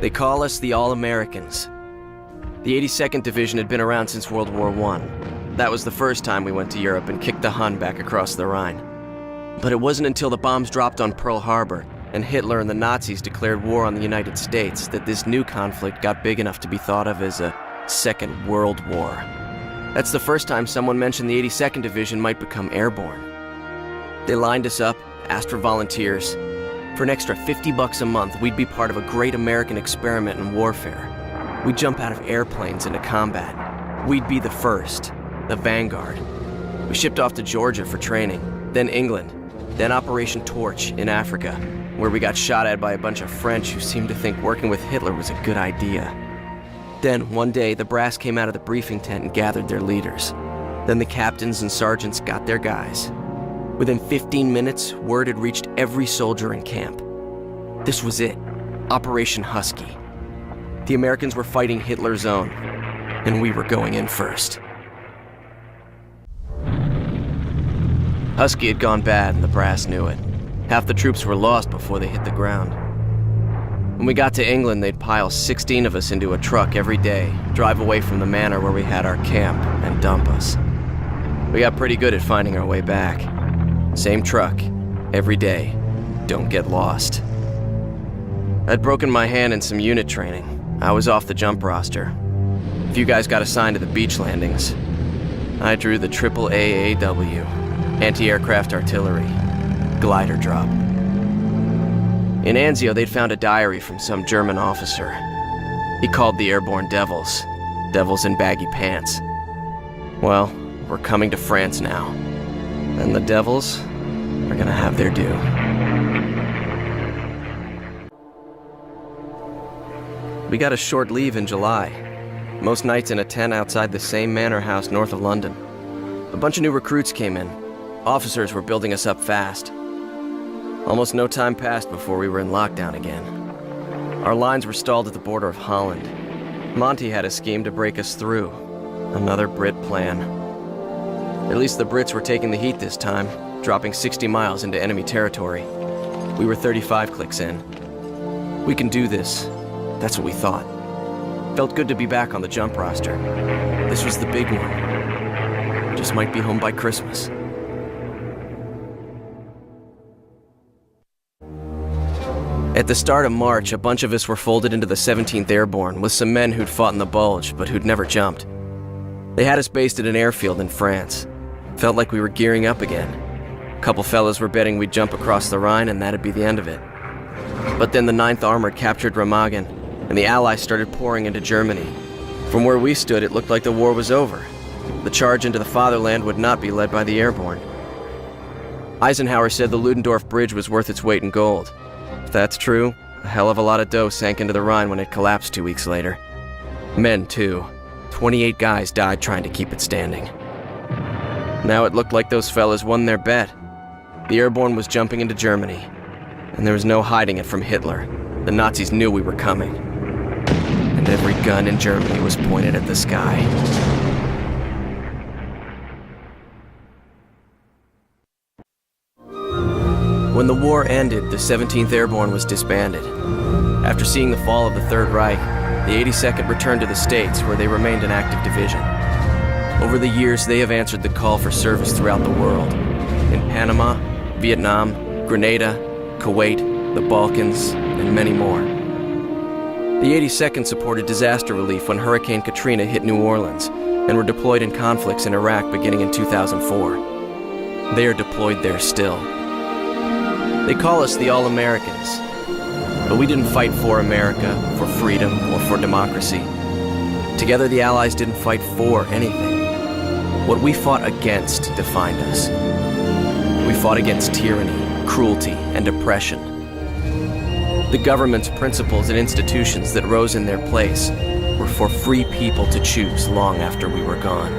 They call us the All-Americans. The 82nd Division had been around since World War I. That was the first time we went to Europe and kicked the Hun back across the Rhine. But it wasn't until the bombs dropped on Pearl Harbor and Hitler and the Nazis declared war on the United States that this new conflict got big enough to be thought of as a Second World War. That's the first time someone mentioned the 82nd Division might become airborne. They lined us up, asked for volunteers. For an extra $50 a month, we'd be part of a great American experiment in warfare. We'd jump out of airplanes into combat. We'd be the first, the Vanguard. We shipped off to Georgia for training, then England, then Operation Torch in Africa, where we got shot at by a bunch of French who seemed to think working with Hitler was a good idea. Then, one day, the brass came out of the briefing tent and gathered their leaders. Then the captains and sergeants got their guys. Within 15 minutes, word had reached every soldier in camp. This was it, Operation Husky. The Americans were fighting Hitler's own, and we were going in first. Husky had gone bad, and the brass knew it. Half the troops were lost before they hit the ground. When we got to England, they'd pile 16 of us into a truck every day, drive away from the manor where we had our camp, and dump us. We got pretty good at finding our way back. Same truck, every day. Don't get lost. I'd broken my hand in some unit training. I was off the jump roster. A few guys got assigned to the beach landings. I drew the triple AAW, anti-aircraft artillery, glider drop. In Anzio, they'd found a diary from some German officer. He called the airborne devils, devils in baggy pants. Well, we're coming to France now, and the devils are gonna have their due. We got a short leave in July. Most nights in a tent outside the same manor house north of London. A bunch of new recruits came in. Officers were building us up fast. Almost no time passed before we were in lockdown again. Our lines were stalled at the border of Holland. Monty had a scheme to break us through. Another Brit plan. At least the Brits were taking the heat this time, dropping 60 miles into enemy territory. We were 35 clicks in. We can do this. That's what we thought. Felt good to be back on the jump roster. This was the big one. Just might be home by Christmas. At the start of March, a bunch of us were folded into the 17th Airborne with some men who'd fought in the Bulge, but who'd never jumped. They had us based at an airfield in France. Felt like we were gearing up again. A couple fellas were betting we'd jump across the Rhine and that'd be the end of it. But then the 9th Armored captured Remagen, and the Allies started pouring into Germany. From where we stood, it looked like the war was over. The charge into the fatherland would not be led by the airborne. Eisenhower said the Ludendorff Bridge was worth its weight in gold. If that's true, a hell of a lot of dough sank into the Rhine when it collapsed 2 weeks later. Men, too. 28 guys died trying to keep it standing. Now it looked like those fellas won their bet. The airborne was jumping into Germany, and there was no hiding it from Hitler. The Nazis knew we were coming, and every gun in Germany was pointed at the sky. When the war ended, the 17th Airborne was disbanded. After seeing the fall of the Third Reich, the 82nd returned to the States, where they remained an active division. Over the years, they have answered the call for service throughout the world. In Panama, Vietnam, Grenada, Kuwait, the Balkans, and many more. The 82nd supported disaster relief when Hurricane Katrina hit New Orleans, and were deployed in conflicts in Iraq beginning in 2004. They are deployed there still. They call us the All-Americans, but we didn't fight for America, for freedom, or for democracy. Together, the Allies didn't fight for anything. What we fought against defined us. We fought against tyranny, cruelty, and oppression. The government's principles and institutions that rose in their place were for free people to choose long after we were gone.